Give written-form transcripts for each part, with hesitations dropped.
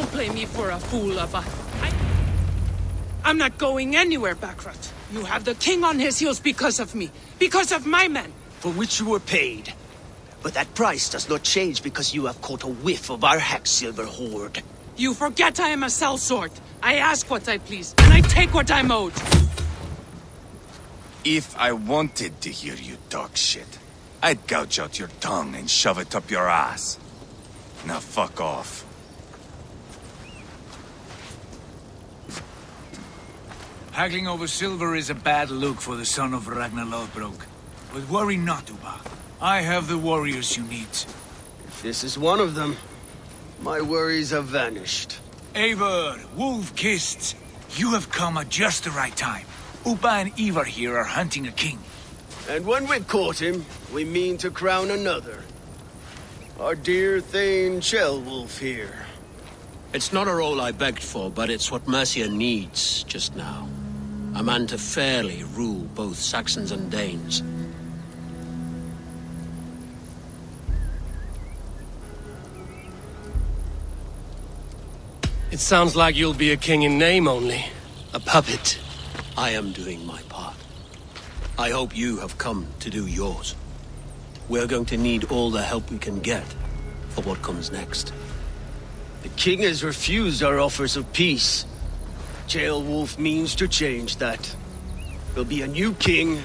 Don't play me for a fool, Abba. I'm not going anywhere, Backrot. You have the king on his heels because of me. Because of my men. For which you were paid. But that price does not change because you have caught a whiff of our Hacksilver hoard. You forget I am a sellsword. I ask what I please, and I take what I'm owed. If I wanted to hear you talk shit, I'd gouge out your tongue and shove it up your ass. Now fuck off. Haggling over silver is a bad look for the son of Ragnar Lothbrok. But worry not, Uba. I have the warriors you need. If this is one of them, my worries have vanished. Eivor, Wolf-Kissed, you have come at just the right time. Uba and Ivar here are hunting a king. And when we caught him, we mean to crown another. Our dear Thane Shellwolf here. It's not a role I begged for, but it's what Mercia needs just now. A man to fairly rule both Saxons and Danes. It sounds like you'll be a king in name only. A puppet. I am doing my part. I hope you have come to do yours. We're going to need all the help we can get for what comes next. The king has refused our offers of peace. Jailwolf means to change that. There'll be a new king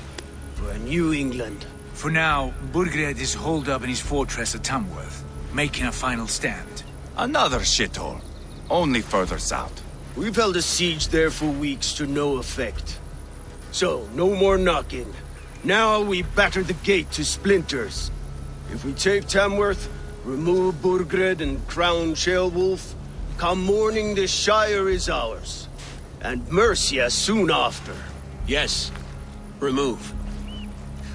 for a new England. For now, Burgred is holed up in his fortress at Tamworth, making a final stand. Another shithole. Only further south. We've held a siege there for weeks to no effect. So, no more knocking. Now we batter the gate to splinters. If we take Tamworth, remove Burgred and crown Shellwolf, come morning the Shire is ours. And Mercia soon after. Yes, remove.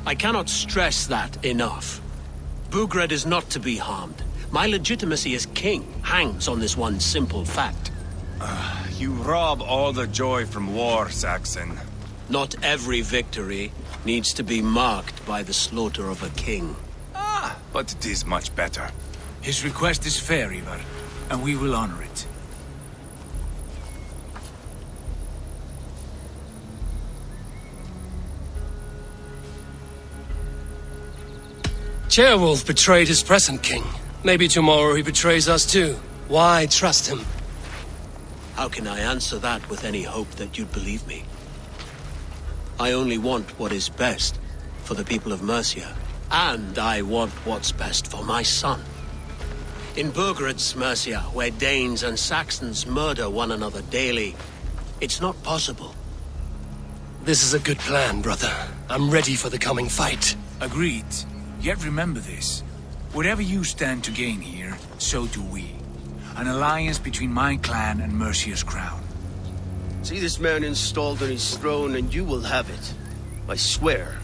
I cannot stress that enough. Burgred is not to be harmed. My legitimacy as king hangs on this one simple fact. You rob all the joy from war, Saxon. Not every victory needs to be marked by the slaughter of a king. But it is much better. His request is fair, Ivar, and we will honor it. Chairwolf betrayed his present king. Maybe tomorrow he betrays us too. Why trust him? How can I answer that with any hope that you'd believe me? I only want what is best for the people of Mercia. And I want what's best for my son. In Burgred's Mercia, where Danes and Saxons murder one another daily, it's not possible. This is a good plan, brother. I'm ready for the coming fight. Agreed. Yet remember this. Whatever you stand to gain here, so do we. An alliance between my clan and Mercia's crown. See this man installed on his throne and you will have it. I swear.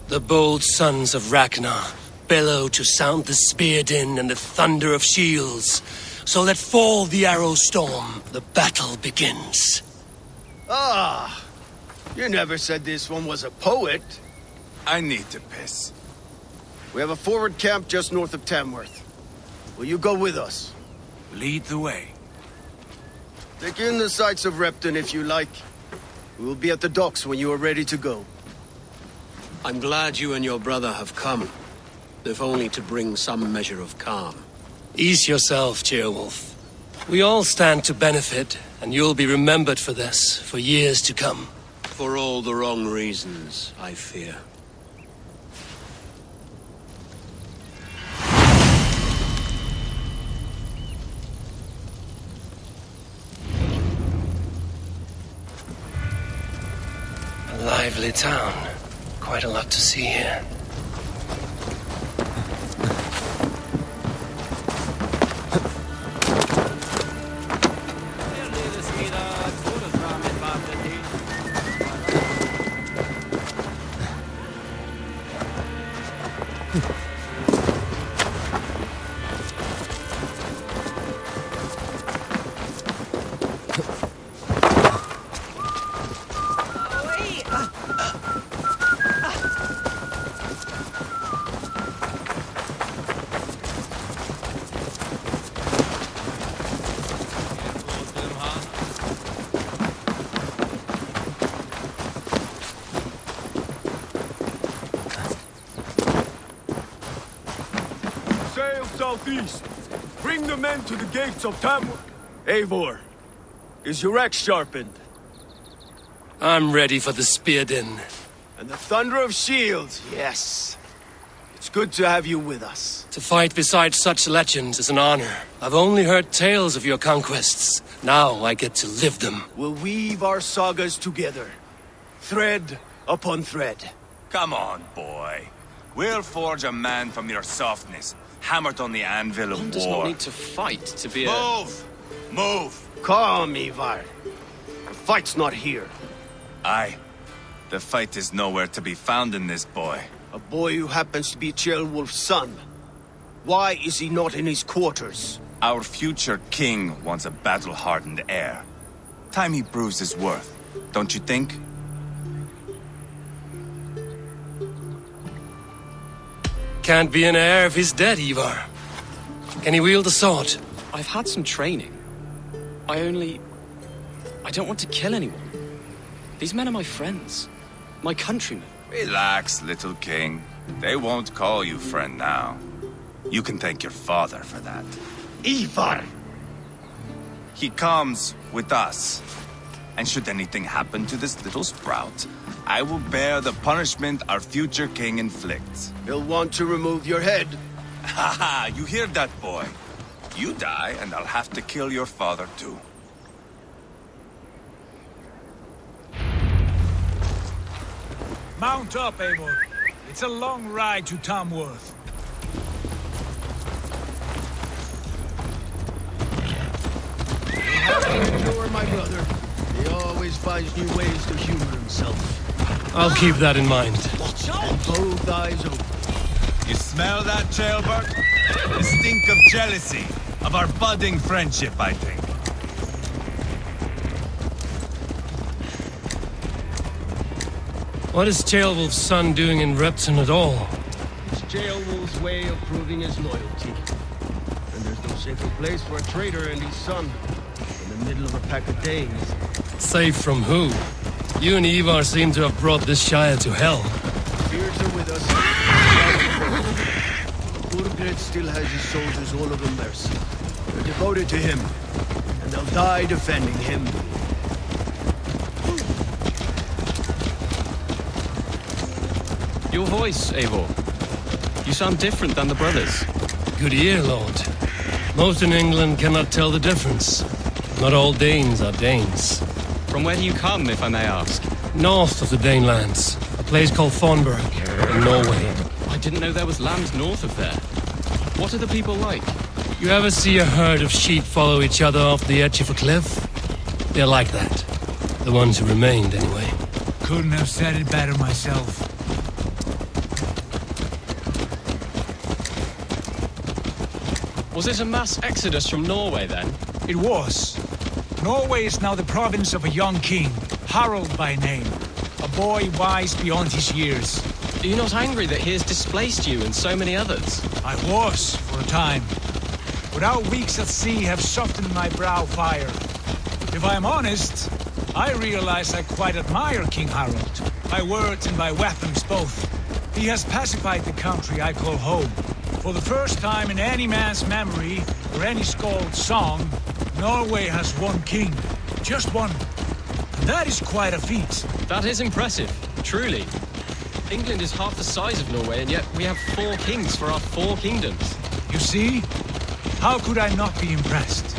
The bold sons of Ragnar bellow to sound the spear din and the thunder of shields. So let fall the arrow storm. The battle begins. Ah! You never said this one was a poet. I need to piss. We have a forward camp just north of Tamworth. Will you go with us? Lead the way. Take in the sights of Repton if you like. We will be at the docks when you are ready to go. I'm glad you and your brother have come, if only to bring some measure of calm. Ease yourself, Chairwolf. We all stand to benefit, and you'll be remembered for this, for years to come. For all the wrong reasons, I fear. A lively town. Quite a lot to see here. southeast. Bring the men to the gates of Tamworth. Eivor, is your axe sharpened? I'm ready for the spear din. And the thunder of shields, yes. It's good to have you with us. To fight beside such legends is an honor. I've only heard tales of your conquests. Now I get to live them. We'll weave our sagas together. Thread upon thread. Come on, boy. We'll forge a man from your softness, hammered on the anvil of One does not war. need to fight to be a... Move! Move! Calm, Ivar. The fight's not here. Aye. The fight is nowhere to be found in this boy. A boy who happens to be Ceolwulf's son. Why is he not in his quarters? Our future king wants a battle-hardened heir. Time he proves his worth, don't you think? Can't be an heir if he's dead, Ivar. Can he wield a sword? I've had some training. I don't want to kill anyone. These men are my friends. My countrymen. Relax, little king. They won't call you friend now. You can thank your father for that. Ivar! He comes with us. And should anything happen to this little sprout, I will bear the punishment our future king inflicts. He'll want to remove your head. Haha, you hear that, boy? You die, and I'll have to kill your father, too. Mount up, Eivor. It's a long ride to Tamworth. Endure, my brother. He always finds new ways to humor himself. I'll keep that in mind. And both eyes open. You smell that, jailbird? The stink of jealousy, of our budding friendship, I think. What is Ceolwulf's son doing in Repton at all? It's Ceolwulf's way of proving his loyalty. And there's no safer place for a traitor and his son in the middle of a pack of Danes. Safe from who? You and Ivar seem to have brought this Shire to hell. Fears are with us. Burgred still has his soldiers all over mercy. They're devoted to him, and they'll die defending him. Your voice, Eivor. You sound different than the brothers. Good ear, Lord. Most in England cannot tell the difference. Not all Danes are Danes. From where do you come, if I may ask? North of the Danelands, a place called Thornburg, in Norway. I didn't know there was land north of there. What are the people like? You ever see a herd of sheep follow each other off the edge of a cliff? They're like that. The ones who remained, anyway. Couldn't have said it better myself. Was it a mass exodus from Norway, then? It was. Norway is now the province of a young king, Harald by name. A boy wise beyond his years. Are you not angry that he has displaced you and so many others? I was, for a time. But our weeks at sea have softened my brow fire. If I am honest, I realize I quite admire King Harald. By words and by weapons both. He has pacified the country I call home. For the first time in any man's memory, or any skald's song, Norway has one king. Just one. And that is quite a feat. That is impressive, truly. England is half the size of Norway, and yet we have 4 kings for our 4 kingdoms. You see? How could I not be impressed?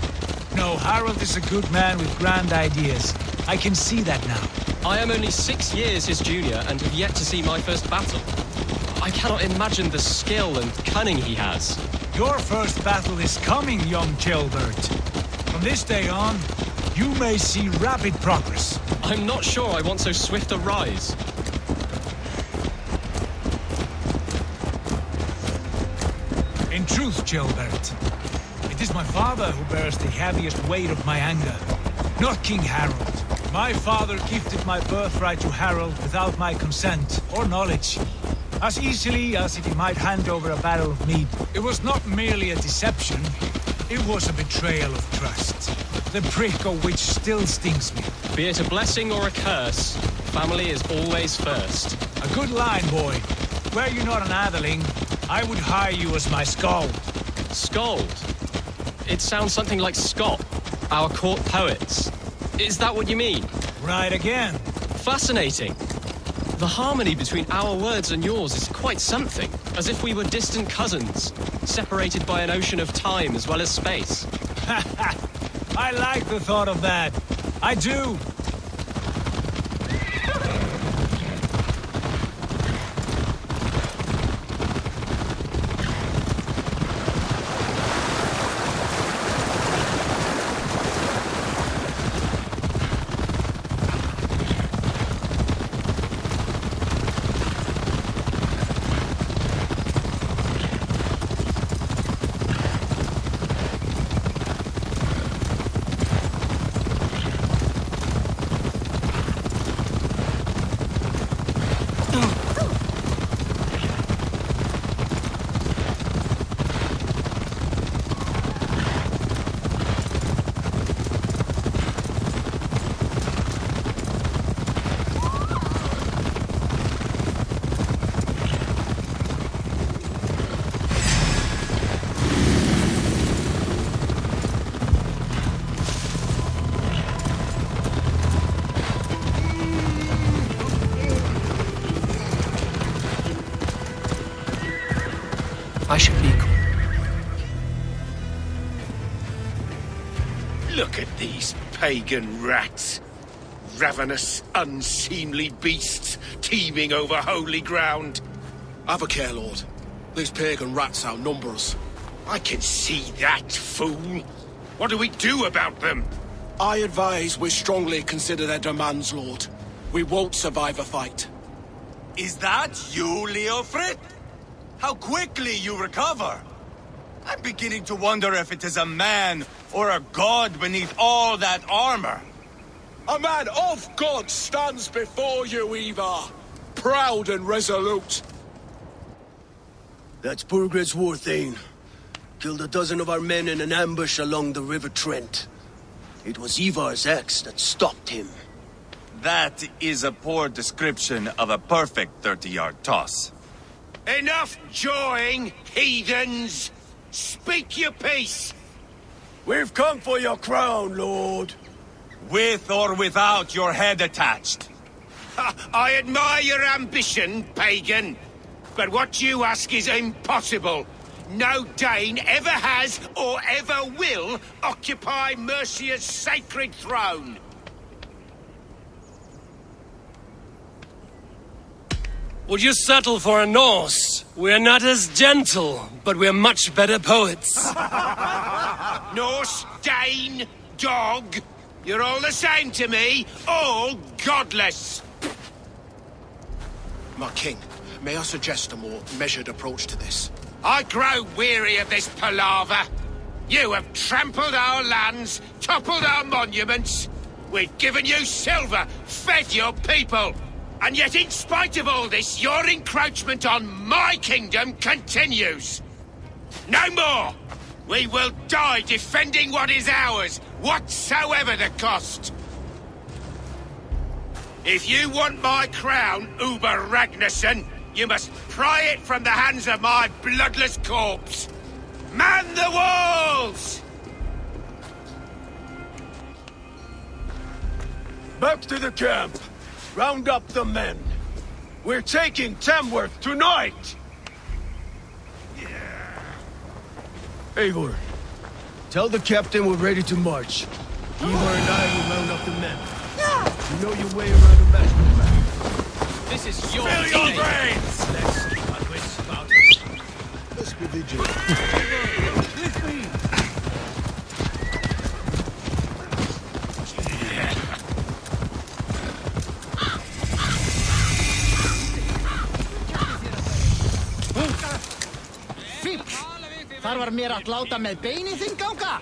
No, Harald is a good man with grand ideas. I can see that now. I am only 6 years his junior and have yet to see my first battle. I cannot imagine the skill and cunning he has. Your first battle is coming, young jailbird. From this day on, you may see rapid progress. I'm not sure I want so swift a rise. In truth, jailbird, it is my father who bears the heaviest weight of my anger, not King Harald. My father gifted my birthright to Harald without my consent or knowledge. As easily as if he might hand over a barrel of mead. It was not merely a deception, it was a betrayal of trust. The prick of which still stings me. Be it a blessing or a curse, family is always first. A good line, boy. Were you not an atheling, I would hire you as my skald. Skald. It sounds something like Scott, our court poets. Is that what you mean? Right again. Fascinating. The harmony between our words and yours is quite something, as if we were distant cousins, separated by an ocean of time as well as space. I like the thought of that. I do. I should be... Look at these pagan rats. Ravenous, unseemly beasts teeming over holy ground. Have a care, Lord. These pagan rats outnumber us. I can see that, fool. What do we do about them? I advise we strongly consider their demands, Lord. We won't survive a fight. Is that you, Leofrid? How quickly you recover! I'm beginning to wonder if it is a man or a god beneath all that armor. A man of God stands before you, Eva. Proud and resolute. That's Burgred's war thane. Killed a dozen of our men in an ambush along the River Trent. It was Ivar's axe that stopped him. That is a poor description of a perfect 30-yard toss. Enough jawing, heathens! Speak your piece! We've come for your crown, Lord. With or without your head attached. I admire your ambition, pagan. But what you ask is impossible. No Dane ever has or ever will occupy Mercia's sacred throne. Would you settle for a Norse? We're not as gentle, but we're much better poets. Norse, Dane, dog. You're all the same to me. All godless. My king, may I suggest a more measured approach to this? I grow weary of this palaver. You have trampled our lands, toppled our monuments. We've given you silver, fed your people. And yet, in spite of all this, your encroachment on my kingdom continues. No more! We will die defending what is ours, whatsoever the cost. If you want my crown, Uber Ragnarsson, you must pry it from the hands of my bloodless corpse. Man the walls! Back to the camp. Round up the men. We're taking Tamworth tonight! Eivor, tell the captain we're ready to march. Eivor and I will round up the men. You know your way around the battlefield. This is your Fill your brains! Let's keep our wits about us. Let's be vigilant. Þar var mér að láta með beinin þinn ganga.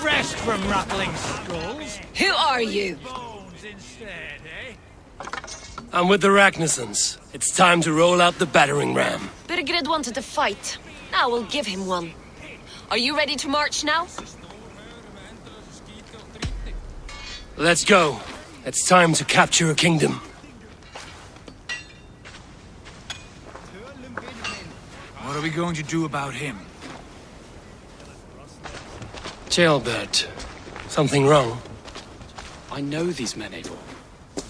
Rest from rattling skulls. Who are you? Bones instead, eh? I'm with the Ragnarssons. It's time to roll out the battering ram. Birgrid wanted to fight. Now we'll give him one. Are you ready to march now? Let's go. It's time to capture a kingdom. we going to do about him? Jailbird. Something wrong? I know these men, Eivor.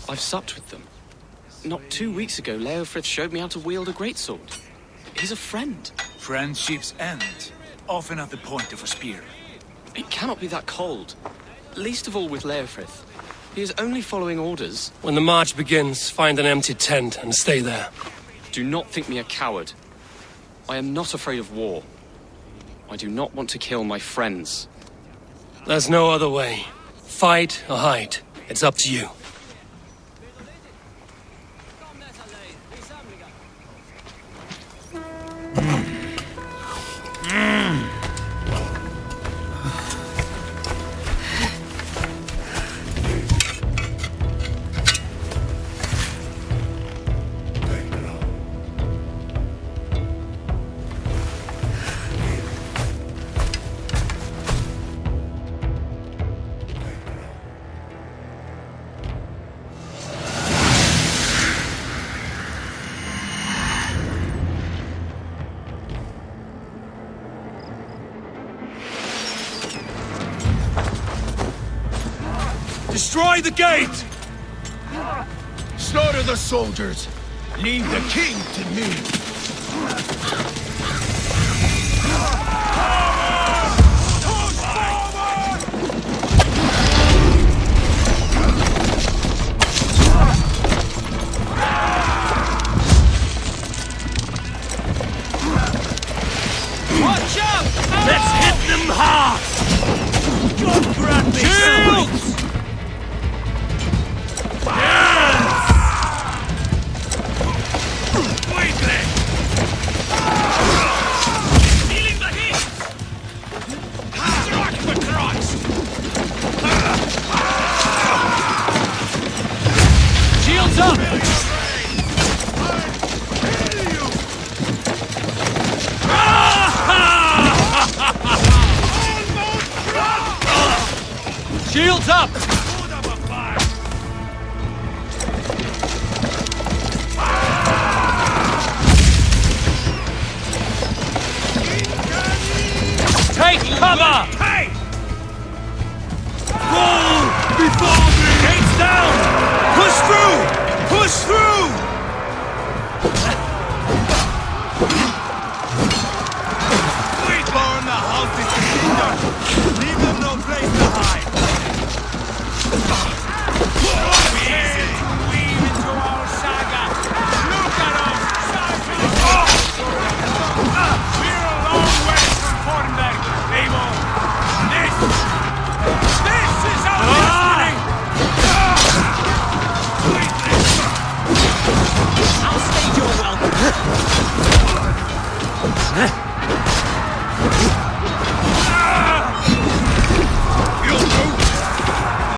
I've supped with them. Not 2 weeks ago, Leofrith showed me how to wield a greatsword. He's a friend. Friendship's end, often at the point of a spear. It cannot be that cold. Least of all with Leofrith. He is only following orders. When the march begins, find an empty tent and stay there. Do not think me a coward. I am not afraid of war. I do not want to kill my friends. There's no other way. Fight or hide. It's up to you. Destroy the gate! Slaughter the soldiers. Leave the king to me. Watch out! Let's hit them hard! God grant me Shields! Feeling the heat! Strike for Christ! Shields up! Shields up!